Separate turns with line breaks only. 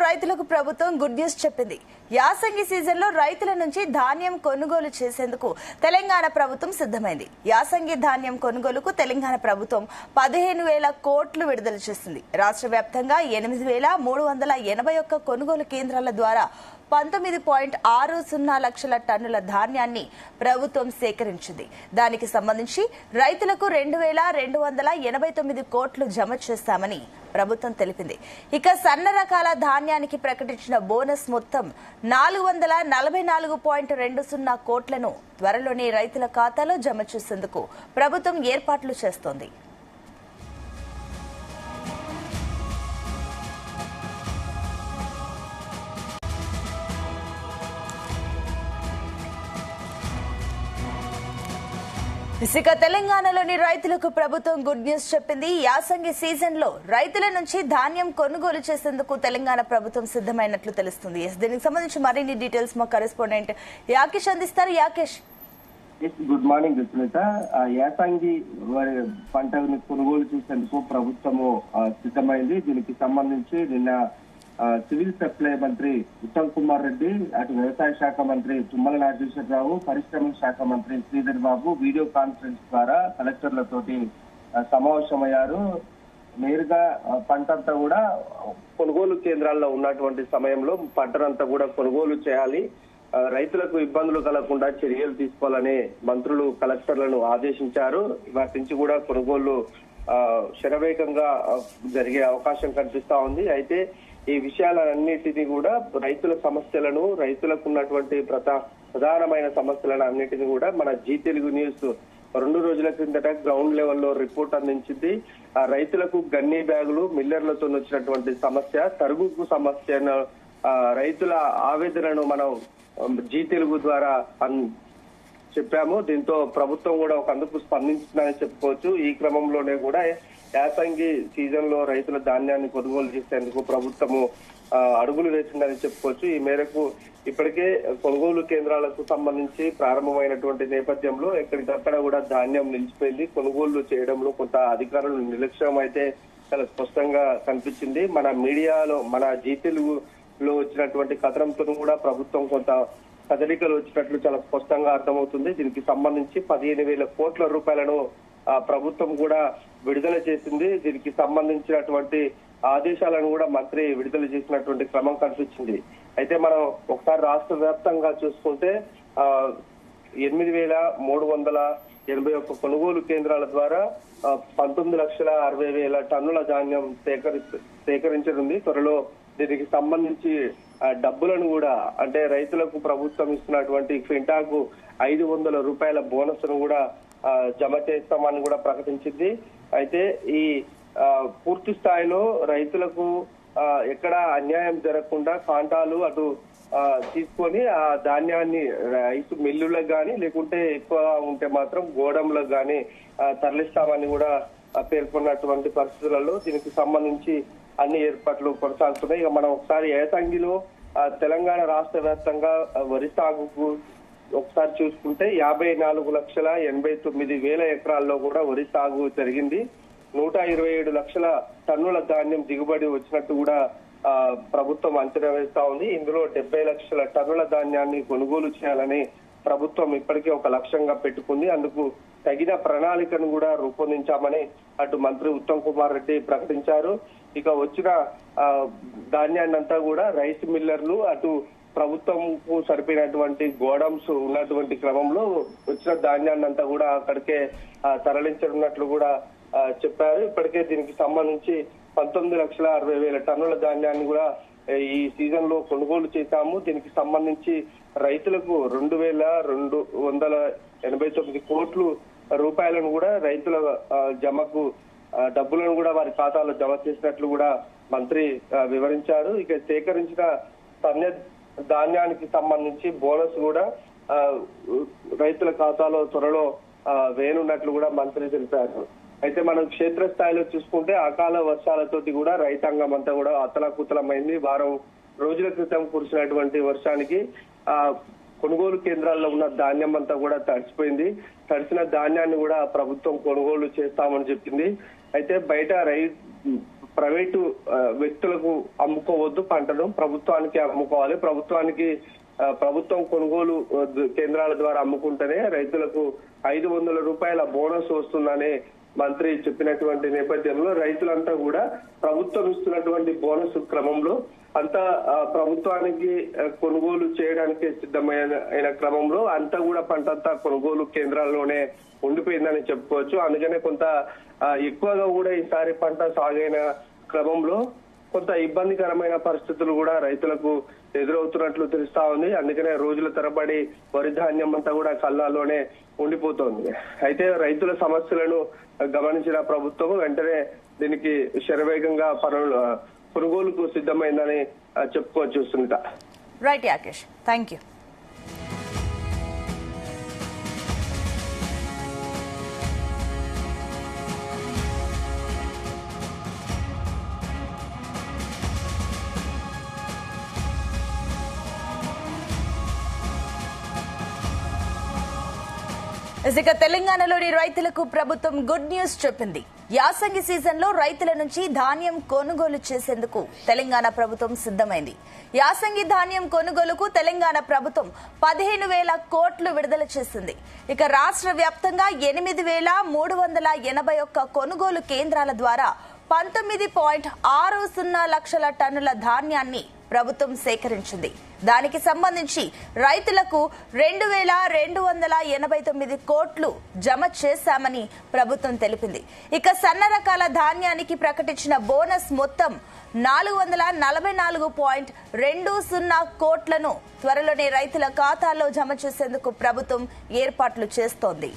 రైతులకు ప్రభుత్వం good news చెప్పింది. యాసంగి సీజన్ లో రైతుల నుంచి ధాన్యం కొనుగోలు చేసేందుకు తెలంగాణ ప్రభుత్వం సిద్ధమైంది. యాసంగి ధాన్యం కొనుగోలుకు తెలంగాణ ప్రభుత్వం 15,000 కోట్లు విడుదల చేసింది. రాష్ట్ర వ్యాప్తంగా 8,381 కొనుగోలు కేంద్రాల ద్వారా 19.60 లక్షల టన్నుల ధాన్యాన్ని ప్రభుత్వం సేకరించింది. దానికి సంబంధించి రైతులకు 2,289 కోట్లు జమ చేస్తామని ప్రభుత్వం తెలిపింది. ఇక సన్న రకాల ధాన్యానికి ప్రకటించిన బోనస్ మొత్తం 444.20 కోట్లను త్వరలోనే రైతుల ఖాతాలో జమ చేసేందుకు ప్రభుత్వం ఏర్పాట్లు చేస్తోంది. ఇక తెలంగాణలోని రైతులకు ప్రభుత్వం గుడ్ న్యూస్ చెప్పింది. యాసంగి సీజన్ లో రైతుల నుంచి ధాన్యం కొనుగోలు చేసేందుకు తెలంగాణ ప్రభుత్వం సిద్ధమైనట్లు తెలుస్తుంది. దీనికి సంబంధించి మరిన్ని డీటెయిల్స్ మా కరెస్పాండెంట్ యాకేష్ అందిస్తారు. Yakesh,
good morning Sunitha. యాసంగి పంటను కొనుగోలు చేసేందుకు ప్రభుత్వము సిద్ధమైంది. దీనికి సంబంధించి నిన్న సివిల్ సప్లై మంత్రి ఉత్తమ్ కుమార్ రెడ్డి, అటు వ్యవసాయ శాఖ మంత్రి తుమ్మల నాగేశ్వరరావు, పరిశ్రమల శాఖ మంత్రి శ్రీధర్ బాబు వీడియో కాన్ఫరెన్స్ ద్వారా కలెక్టర్లతోటి సమావేశమయ్యారు. నేరుగా పంటంతా కూడా కొనుగోలు కేంద్రాల్లో ఉన్నటువంటి సమయంలో పంటనంతా కూడా కొనుగోలు చేయాలి, రైతులకు ఇబ్బందులు కలగకుండా చర్యలు తీసుకోవాలని మంత్రులు కలెక్టర్లను ఆదేశించారు. వాటి నుంచి కూడా కొనుగోలు శరవేగంగా జరిగే అవకాశం కనిపిస్తా ఉంది. అయితే ఈ విషయాలన్నిటినీ కూడా రైతుల సమస్యలను, రైతులకు ఉన్నటువంటి ప్రధానమైన సమస్యలను అన్నిటినీ కూడా మన జీ తెలుగు న్యూస్ 2 రోజుల క్రిందట గ్రౌండ్ లెవెల్లో రిపోర్ట్ అందించింది. ఆ రైతులకు గన్నీ బ్యాగులు, మిల్లర్లతో వచ్చినటువంటి సమస్య, తరుగుకు సమస్యను, రైతుల ఆవేదనను మనం జీ తెలుగు ద్వారా చెప్పాము. దీంతో ప్రభుత్వం కూడా ఒక అందుకు స్పందించిందని చెప్పుకోవచ్చు. ఈ క్రమంలోనే కూడా యాసంగి సీజన్ లో రైతుల ధాన్యాన్ని కొనుగోలు చేసేందుకు ప్రభుత్వము అడుగులు వేసిందని చెప్పుకోవచ్చు. ఈ మేరకు ఇప్పటికే కొనుగోలు కేంద్రాలకు సంబంధించి ప్రారంభమైనటువంటి నేపథ్యంలో ఎక్కడికక్కడ కూడా ధాన్యం నిలిచిపోయింది. కొనుగోలు చేయడంలో కొంత అధికారులు నిర్లక్ష్యం అయితే చాలా స్పష్టంగా కనిపించింది. మన మీడియాలో, మన జీ తెలుగులో వచ్చినటువంటి కథనంతో కూడా ప్రభుత్వం కొంత కదలికలు వచ్చినట్లు చాలా స్పష్టంగా అర్థమవుతుంది. దీనికి సంబంధించి 15,000 కోట్ల రూపాయలను ప్రభుత్వం కూడా విడుదల చేసింది. దీనికి సంబంధించినటువంటి ఆదేశాలను కూడా మంత్రి విడుదల చేసినటువంటి క్రమం కనిపించింది. అయితే మనం ఒకసారి రాష్ట్ర వ్యాప్తంగా చూసుకుంటే 8,381 కొనుగోలు కేంద్రాల ద్వారా 19,60,000 టన్నుల ధాన్యం సేకరించనుంది. త్వరలో దీనికి సంబంధించి డబ్బులను కూడా, అంటే రైతులకు ప్రభుత్వం ఇస్తున్నటువంటి క్వింటాకు 500 రూపాయల బోనస్ ను కూడా జమ చేస్తామని కూడా ప్రకటించింది. అయితే ఈ పూర్తి స్థాయిలో రైతులకు ఎక్కడ అన్యాయం జరగకుండా కాంటాలు అటు తీసుకొని ఆ ధాన్యాన్ని రైతు మిల్లులకు గాని, లేకుంటే ఎక్కువ ఉంటే మాత్రం గోడౌన్లకు గాని తరలిస్తామని కూడా పేర్కొన్నటువంటి పరిస్థితులలో దీనికి సంబంధించి అన్ని ఏర్పాట్లు కొనసాగుతున్నాయి. ఇక మనం ఒకసారి యాసంగిలో తెలంగాణ రాష్ట్ర వ్యాప్తంగా వరి సాగుకు ఒకసారి చూసుకుంటే 54,89,000 ఎకరాల్లో కూడా వరి సాగు జరిగింది. 127 లక్షల టన్నుల ధాన్యం దిగుబడి వచ్చినట్టు కూడా ప్రభుత్వం అంచనా వేస్తా ఉంది. ఇందులో 70 లక్షల టన్నుల ధాన్యాన్ని కొనుగోలు చేయాలని ప్రభుత్వం ఇప్పటికే ఒక లక్ష్యంగా పెట్టుకుంది. అందుకు తగిన ప్రణాళికను కూడా రూపొందించామని అటు మంత్రి ఉత్తమ్ కుమార్ రెడ్డి ప్రకటించారు. ఇక వచ్చిన ధాన్యాన్ని అంతా కూడా రైస్ మిల్లర్లు, అటు ప్రభుత్వంకు సరిపోయినటువంటి గోడౌన్స్ ఉన్నటువంటి క్రమంలో వచ్చిన ధాన్యాన్ని అంతా కూడా అక్కడికే తరలించనున్నట్లు కూడా చెప్పారు. ఇప్పటికే దీనికి సంబంధించి 19,60,000 టన్నుల ధాన్యాన్ని కూడా ఈ సీజన్ లో కొనుగోలు చేశాము. దీనికి సంబంధించి రైతులకు 2,289 కోట్ల రూపాయలను కూడా రైతుల జమకు డబ్బులను కూడా వారి ఖాతాలో జమ చేసినట్లు కూడా మంత్రి వివరించారు. ఇక సేకరించిన ధాన్యానికి సంబంధించి బోనస్ కూడా రైతుల ఖాతాలో త్వరలో వేయనున్నట్లు కూడా మంత్రి తెలిపారు. అయితే మనం క్షేత్రస్థాయిలో చూసుకుంటే అకాల వర్షాలతోటి కూడా రైతాంగం అంతా కూడా అతలాకుతలమైంది. వారం రోజుల క్రితం కురిసినటువంటి వర్షానికి కొనుగోలు కేంద్రాల్లో ఉన్న ధాన్యం అంతా కూడా తడిసిపోయింది. తడిసిన ధాన్యాన్ని కూడా ప్రభుత్వం కొనుగోలు చేస్తామని చెప్పింది. అయితే బయట ప్రైవేటు వ్యక్తులకు అమ్ముకోవద్దు, పంటను ప్రభుత్వానికి అమ్ముకోవాలి. ప్రభుత్వం కొనుగోలు కేంద్రాల ద్వారా అమ్ముకుంటేనే రైతులకు 500 రూపాయల బోనస్ వస్తుందని మంత్రి చెప్పినటువంటి నేపథ్యంలో రైతులంతా కూడా ప్రభుత్వం ఇస్తున్నటువంటి బోనస్ క్రమంలో అంతా ప్రభుత్వానికి కొనుగోలు చేయడానికి సిద్ధమైన క్రమంలో అంతా కూడా పంట అంతా కొనుగోలు కేంద్రాల్లోనే ఉండిపోయిందని చెప్పుకోవచ్చు. అందుకనే కొంత ఎక్కువగా కూడా ఈసారి పంట సాగైన క్రమంలో కొంత ఇబ్బందికరమైన పరిస్థితులు కూడా రైతులకు ఎదురవుతున్నట్లు తెలుస్తా ఉంది. అందుకనే రోజుల తరబడి వరి ధాన్యం అంతా కూడా కళ్ళాల్లోనే ఉండిపోతోంది. అయితే రైతుల సమస్యలను గమనించిన ప్రభుత్వం వెంటనే దీనికి శరవేగంగా కొనుగోలుకు సిద్ధమైందని చెప్పుకోవచ్చు. Sunitha.
Right Yakesh, thank you. ఇక తెలంగాణలోని రైతులకు ప్రభుత్వం గుడ్ న్యూస్ చెప్పింది. యాసంగి సీజన్ లో రైతుల నుంచి ధాన్యం కొనుగోలు చేసేందుకు తెలంగాణ ప్రభుత్వం సిద్ధమైంది. యాసంగి ధాన్యం కొనుగోలుకు తెలంగాణ ప్రభుత్వం 15,000 కోట్లు విడుదల చేసింది. ఇక రాష్ట్ర వ్యాప్తంగా 8,381 కొనుగోలు కేంద్రాల ద్వారా 19.60 లక్షల టన్నుల ధాన్యాన్ని ప్రభుత్వం సేకరించింది. దానికి సంబంధించి రైతులకు 2,289 కోట్లు జమ చేశామని ప్రభుత్వం తెలిపింది. ఇక సన్న రకాల ధాన్యానికి ప్రకటించిన బోనస్ మొత్తం 444.20 కోట్లను త్వరలోనే రైతుల ఖాతాల్లో జమ చేసేందుకు ప్రభుత్వం ఏర్పాట్లు చేస్తోంది.